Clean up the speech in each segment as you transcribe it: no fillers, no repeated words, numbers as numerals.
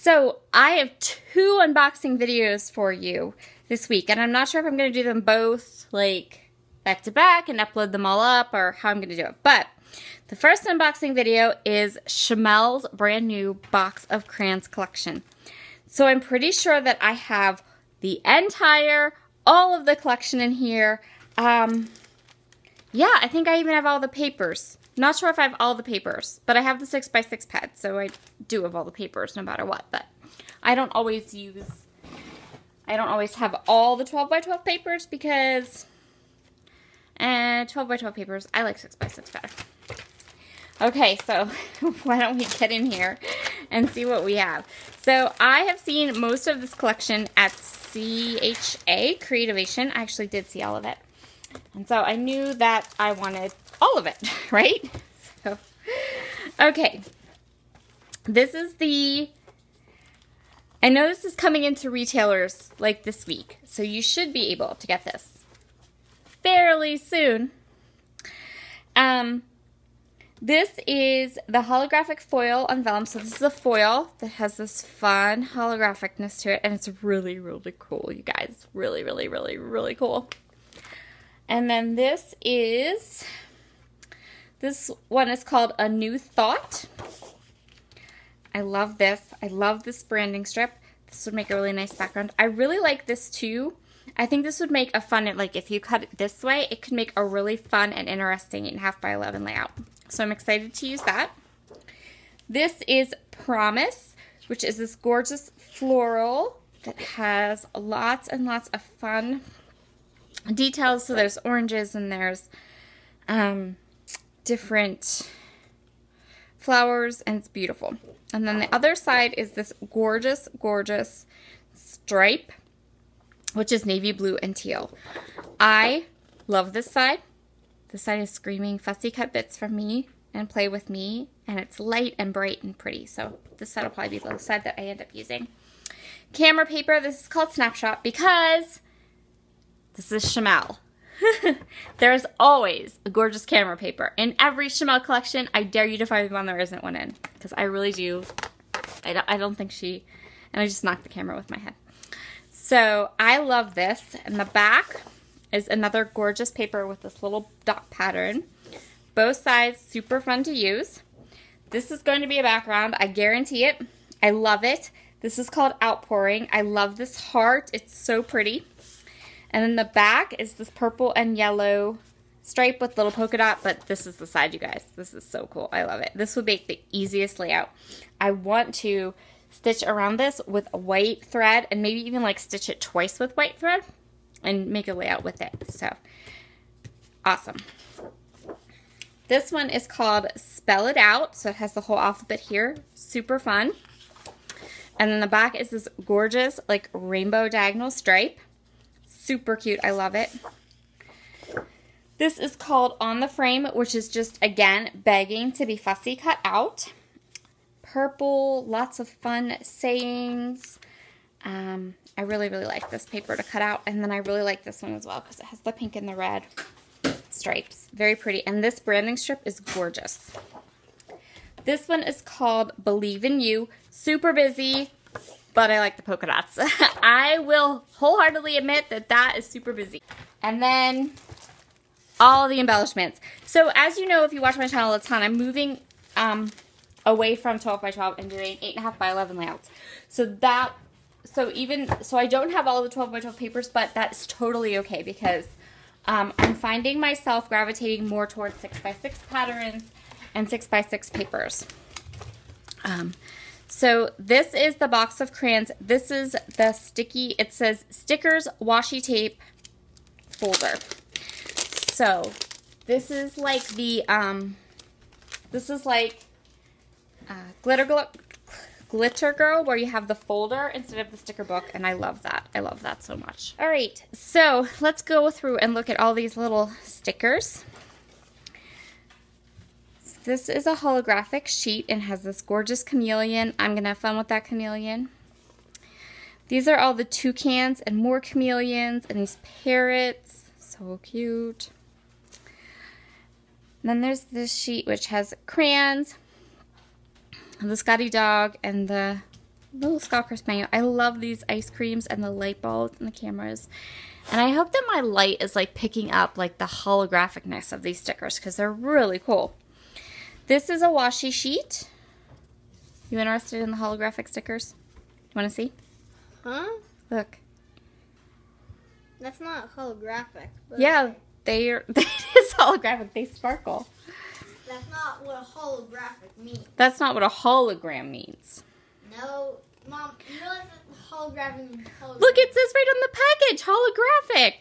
So I have 2 unboxing videos for you this week, and I'm not sure if I'm going to do them both like back to back and upload them all up or how I'm going to do it. But the first unboxing video is Shimelle's brand new box of crayons collection. So I'm pretty sure that I have the entire, all of the collection in here. Yeah, I think I even have all the papers. Not sure if I have all the papers, but I have the 6x6 pad, so I do have all the papers no matter what. But I don't always have all the 12x12 papers because 12x12 papers, I like 6x6 better. Okay, so why don't we get in here and see what we have. So I have seen most of this collection at CHA, Creativation. I actually did see all of it. And so I knew that I wanted all of it, right? So, okay. This is I know this is coming into retailers like this week, so you should be able to get this fairly soon. This is the holographic foil on vellum. So this is a foil that has this fun holographicness to it, and it's really, really cool, you guys. Really, really, really, really cool. And then this one is called A New Thought. I love this. I love this branding strip. This would make a really nice background. I really like this too. I think this would make a fun, like if you cut it this way, it could make a really fun and interesting 8.5 by 11 layout. So I'm excited to use that. This is Promise, which is this gorgeous floral that has lots and lots of fun details. So there's oranges and there's different flowers, and it's beautiful. And then the other side is this gorgeous, gorgeous stripe, which is navy blue and teal. I love this side. This side is screaming fussy cut bits from me and play with me, and it's light and bright and pretty. So this side will probably be the side that I end up using. Camera paper, this is called Snapshot because this is Shimelle. There's always a gorgeous camera paper. In every Shimelle collection, I dare you to find one there isn't one in. Because I really do. I don't think she... And I just knocked the camera with my head. So, I love this. And the back is another gorgeous paper with this little dot pattern. Both sides, super fun to use. This is going to be a background. I guarantee it. I love it. This is called Outpouring. I love this heart. It's so pretty. And then the back is this purple and yellow stripe with little polka dot, but this is the side, you guys. This is so cool. I love it. This would make the easiest layout. I want to stitch around this with a white thread and maybe even like stitch it twice with white thread and make a layout with it. So, awesome. This one is called Spell It Out. So it has the whole alphabet here. Super fun. And then the back is this gorgeous like rainbow diagonal stripe. Super cute. I love it. This is called On the Frame, which is just, again, begging to be fussy cut out. Purple, lots of fun sayings. I really, really like this paper to cut out. And then I really like this one as well because it has the pink and the red stripes. Very pretty. And this branding strip is gorgeous. This one is called Believe in You. Super busy. But I like the polka dots. I will wholeheartedly admit that that is super busy. And then all the embellishments. So as you know, if you watch my channel a ton, I'm moving away from 12x12 and doing 8.5 by 11 layouts. So I don't have all of the 12x12 papers, but that's totally okay because I'm finding myself gravitating more towards 6x6 patterns and 6x6 papers. So this is the box of crayons. This is the sticky, it says stickers, washi tape folder. So this is like the, Glitter Girl where you have the folder instead of the sticker book, and I love that. I love that so much. All right, so let's go through and look at all these little stickers. This is a holographic sheet and has this gorgeous chameleon. I'm going to have fun with that chameleon. These are all the toucans and more chameleons and these parrots. So cute. And then there's this sheet which has crayons, the Scotty dog, and the Little Skull Crisp menu. I love these ice creams and the light bulbs and the cameras. And I hope that my light is like picking up like the holographicness of these stickers because they're really cool. This is a washi sheet. You interested in the holographic stickers? You want to see? Huh? Look. That's not holographic. Yeah, they are. It is holographic. They sparkle. That's not what a holographic means. That's not what a hologram means. No, Mom, you know what holographic means? Look, it says right on the package, holographic.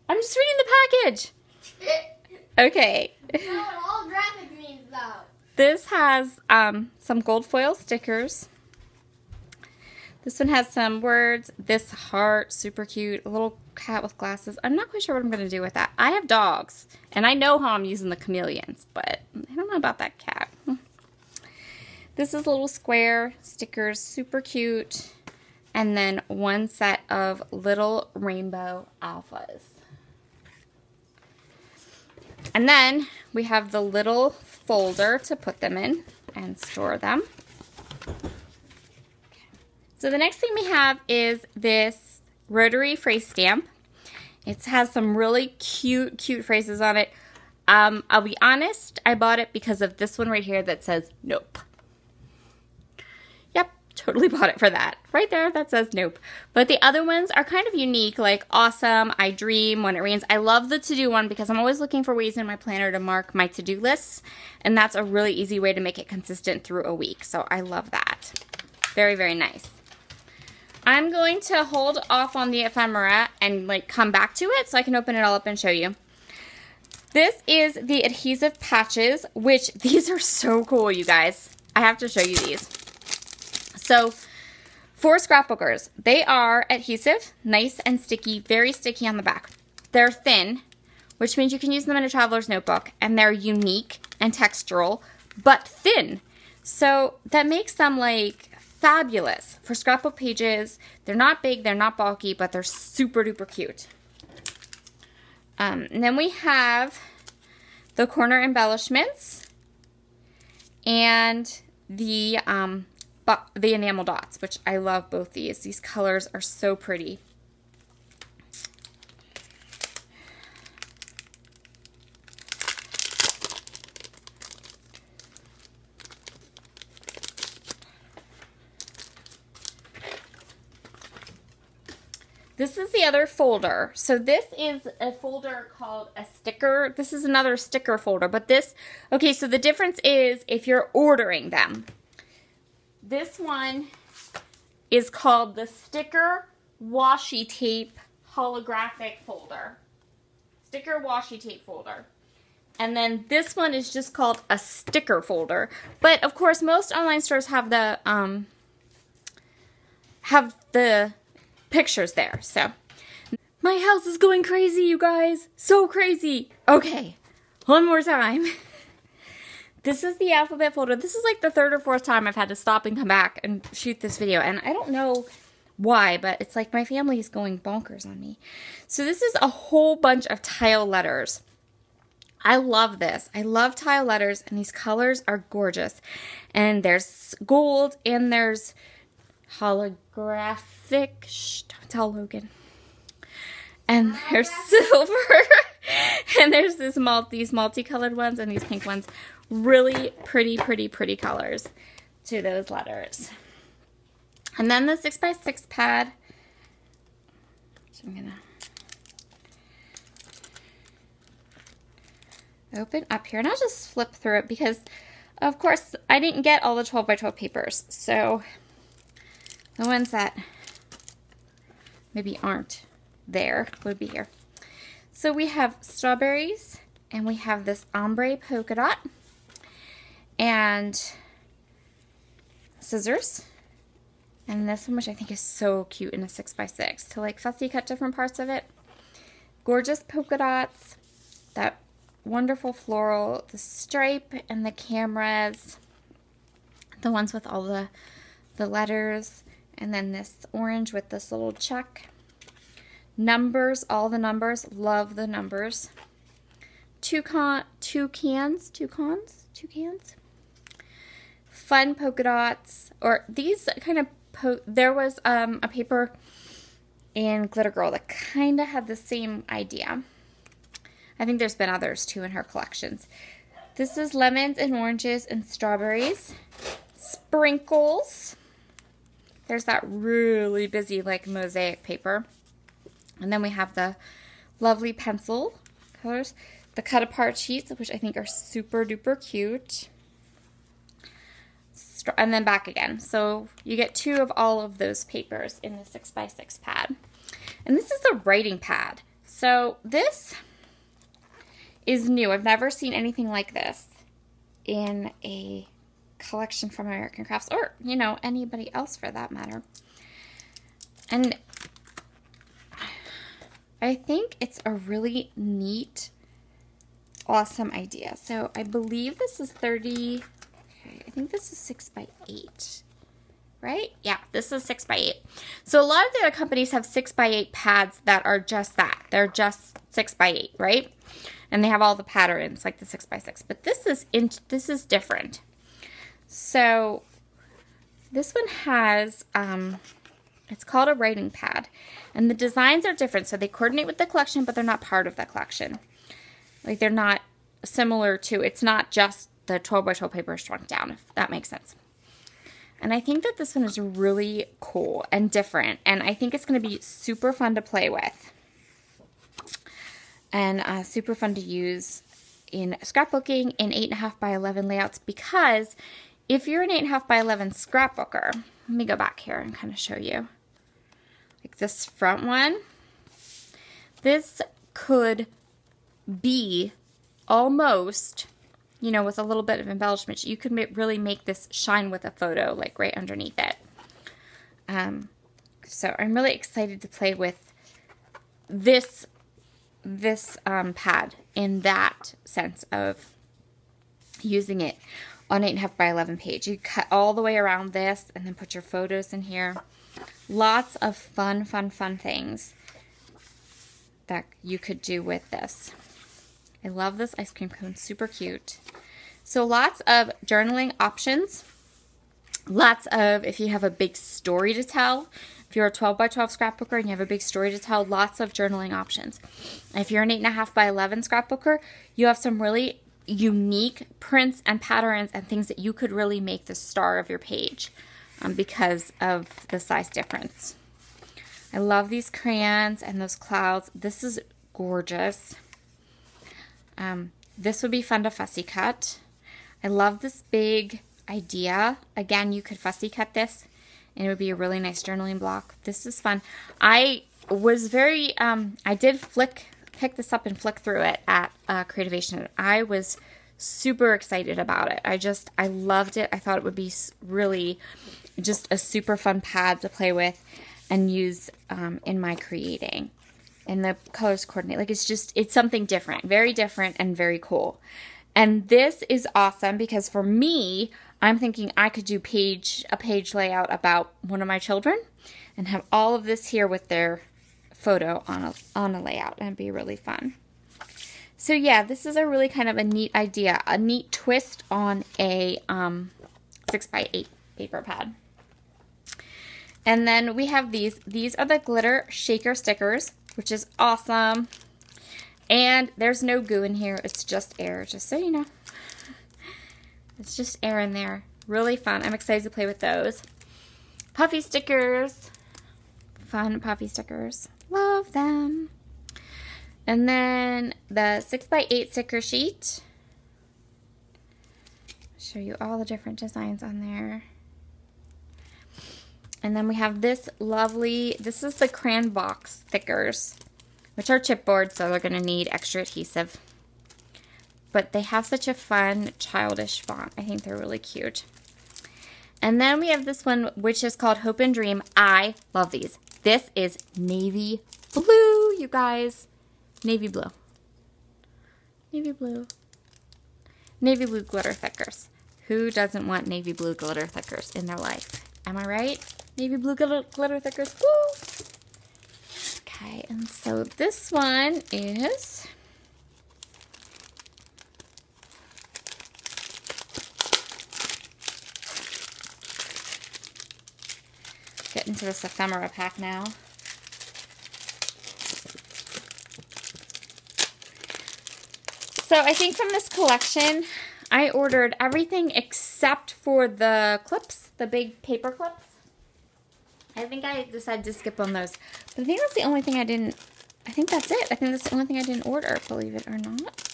I'm just reading the package. Okay. That's not what holographic means, though. This has some gold foil stickers. This one has some words. This heart, super cute. A little cat with glasses. I'm not quite sure what I'm going to do with that. I have dogs, and I know how I'm using the chameleons, but I don't know about that cat. This is a little square stickers, super cute. And then one set of little rainbow alphas. And then we have the little folder to put them in and store them. So the next thing we have is this rotary phrase stamp. It has some really cute phrases on it. I'll be honest, I bought it because of this one right here that says nope. Yep, totally bought it for that. Right there, that says nope. But the other ones are kind of unique, like awesome, I dream, when it rains. I love the to-do one because I'm always looking for ways in my planner to mark my to-do lists. And that's a really easy way to make it consistent through a week. So I love that. Very, very nice. I'm going to hold off on the ephemera and like come back to it so I can open it all up and show you. This is the adhesive patches, which these are so cool, you guys. I have to show you these. So for scrapbookers, they are adhesive, nice and sticky, very sticky on the back. They're thin, which means you can use them in a traveler's notebook, and they're unique and textural, but thin. So that makes them like fabulous for scrapbook pages. They're not big, they're not bulky, but they're super duper cute. And then we have the corner embellishments and the enamel dots, which I love both these. These colors are so pretty. This is the other folder. So this is a folder called a sticker. This is another sticker folder, but this, okay, so the difference is if you're ordering them. This one is called the sticker washi tape holographic folder. Sticker washi tape folder. And then this one is just called a sticker folder. But of course, most online stores have the pictures there. So my house is going crazy, you guys. So crazy. Okay, one more time. This is the alphabet folder. This is like the third or fourth time I've had to stop and come back and shoot this video. And I don't know why, but it's like my family is going bonkers on me. So this is a whole bunch of tile letters. I love this. I love tile letters, and these colors are gorgeous. And there's gold, and there's holographic. Shh, don't tell Logan. And there's silver. And there's these multicolored ones and these pink ones. Really pretty colors to those letters. And then the 6x6 pad. So I'm gonna open up here, and I'll just flip through it because, of course, I didn't get all the 12x12 papers. So the ones that maybe aren't there would be here. So we have strawberries, and we have this ombre polka dot, and scissors, and this one, which I think is so cute in a 6x6 to like fussy cut different parts of it. Gorgeous polka dots, that wonderful floral, the stripe, and the cameras, the ones with all the letters, and then this orange with this little check. Numbers, all the numbers, love the numbers. Toucans. Fun polka dots, or these kind of there was a paper in Glitter Girl that kind of had the same idea. I think there's been others too in her collections. This is lemons and oranges and strawberries. Sprinkles. There's that really busy like mosaic paper. And then we have the lovely pencil colors. The cut apart sheets, which I think are super duper cute. And then back again. So you get 2 of all of those papers in the 6x6 pad. And this is the writing pad. So this is new. I've never seen anything like this in a collection from American Crafts, or, you know, anybody else for that matter. And I think it's a really neat, awesome idea. So I believe this is 30... I think this is 6x8, right? Yeah, this is 6x8. So a lot of the other companies have 6x8 pads that are just that. They're just 6x8, right? And they have all the patterns like the 6x6. But this is different. So this one has, it's called a writing pad. And the designs are different. So they coordinate with the collection, but they're not part of the collection. Like they're not similar to, it's not just the 12x12 paper shrunk down, if that makes sense. And I think that this one is really cool and different, and I think it's going to be super fun to play with and super fun to use in scrapbooking in 8.5x11 layouts, because if you're an 8.5x11 scrapbooker, let me go back here and kind of show you. Like this front one, this could be almost, you know, with a little bit of embellishment, you could really make this shine with a photo, like right underneath it. So I'm really excited to play with this pad in that sense of using it on 8.5x11 page. You cut all the way around this and then put your photos in here. Lots of fun things that you could do with this. I love this ice cream cone, super cute. So lots of journaling options. Lots of, if you have a big story to tell, if you're a 12x12 scrapbooker and you have a big story to tell, lots of journaling options. If you're an 8.5x11 scrapbooker, you have some really unique prints and patterns and things that you could really make the star of your page because of the size difference. I love these crayons and those clouds. This is gorgeous. This would be fun to fussy cut. I love this big idea. Again, you could fussy cut this and it would be a really nice journaling block. This is fun. I was very, I did pick this up and flick through it at Creativation. I was super excited about it. I loved it. I thought it would be really just a super fun pad to play with and use in my creating. And the colors coordinate. Like it's something different, very different and very cool. And this is awesome because for me, I'm thinking I could do a page layout about one of my children and have all of this here with their photo on a layout, and it'd be really fun. So yeah, this is a really kind of a neat idea, a neat twist on a 6x8 paper pad. And then we have these. These are the glitter shaker stickers, which is awesome. And there's no goo in here. It's just air, just so you know. It's just air in there. Really fun. I'm excited to play with those. Puffy stickers. Fun puffy stickers. Love them. And then the 6x8 sticker sheet. Show you all the different designs on there. And then we have this lovely, this is the crayon box stickers, which are chipboard, so they're going to need extra adhesive. But they have such a fun, childish font. I think they're really cute. And then we have this one, which is called Hope and Dream. I love these. This is navy blue, you guys. Navy blue. Navy blue. Navy blue glitter thickers. Who doesn't want navy blue glitter thickers in their life? Am I right? Navy blue glitter thickers. Woo! Okay, and so this one is into this ephemera pack now. So I think from this collection, I ordered everything except for the clips, the big paper clips. I think I decided to skip on those. But I think that's the only thing I didn't, I think that's it. I think that's the only thing I didn't order, believe it or not.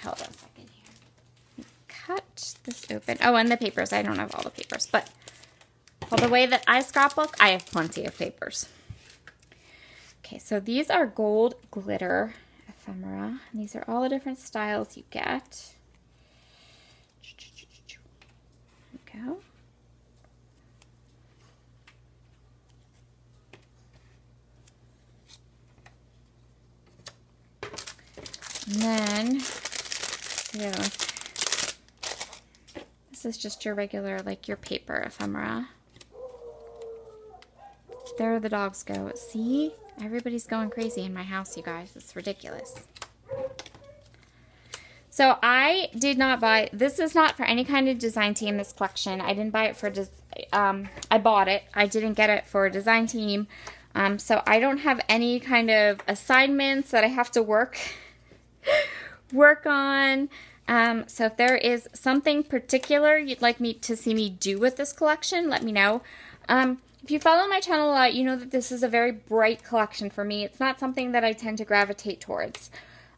Hold on a second here. Cut this open. Oh, and the papers. I don't have all the papers, but for the way that I scrapbook, I have plenty of papers. Okay, so these are gold glitter ephemera. And these are all the different styles you get. There we go. And then, this is just your regular, like your paper ephemera. There the dogs go. See? Everybody's going crazy in my house, you guys. It's ridiculous. So I did not buy, this is not for any kind of design team, this collection. I didn't buy it for, I bought it. I didn't get it for a design team. So I don't have any kind of assignments that I have to work on. So if there is something particular you'd like me to see me do with this collection, let me know. If you follow my channel a lot, you know that this is a very bright collection for me. It's not something that I tend to gravitate towards.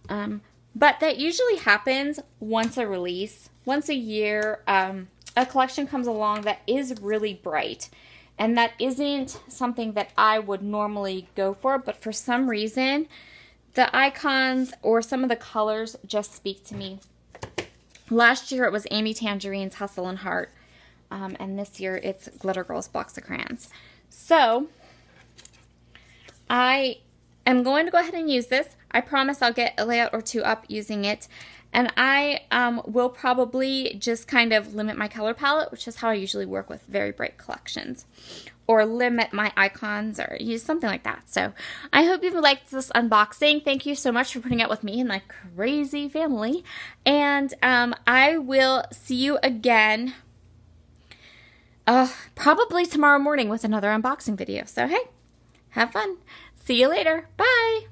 But that usually happens once a release. Once a year, a collection comes along that is really bright. And that isn't something that I would normally go for, but for some reason, the icons or some of the colors just speak to me. Last year it was Amy Tangerine's Hustle and Heart. And this year it's Glitter Girls Blocks of Crayons. So, I am going to go ahead and use this. I promise I'll get a layout or two up using it. And I will probably just kind of limit my color palette, which is how I usually work with very bright collections. Or limit my icons or use something like that. So I hope you've liked this unboxing. Thank you so much for putting up with me and my crazy family. And I will see you again probably tomorrow morning with another unboxing video. So hey, have fun. See you later. Bye.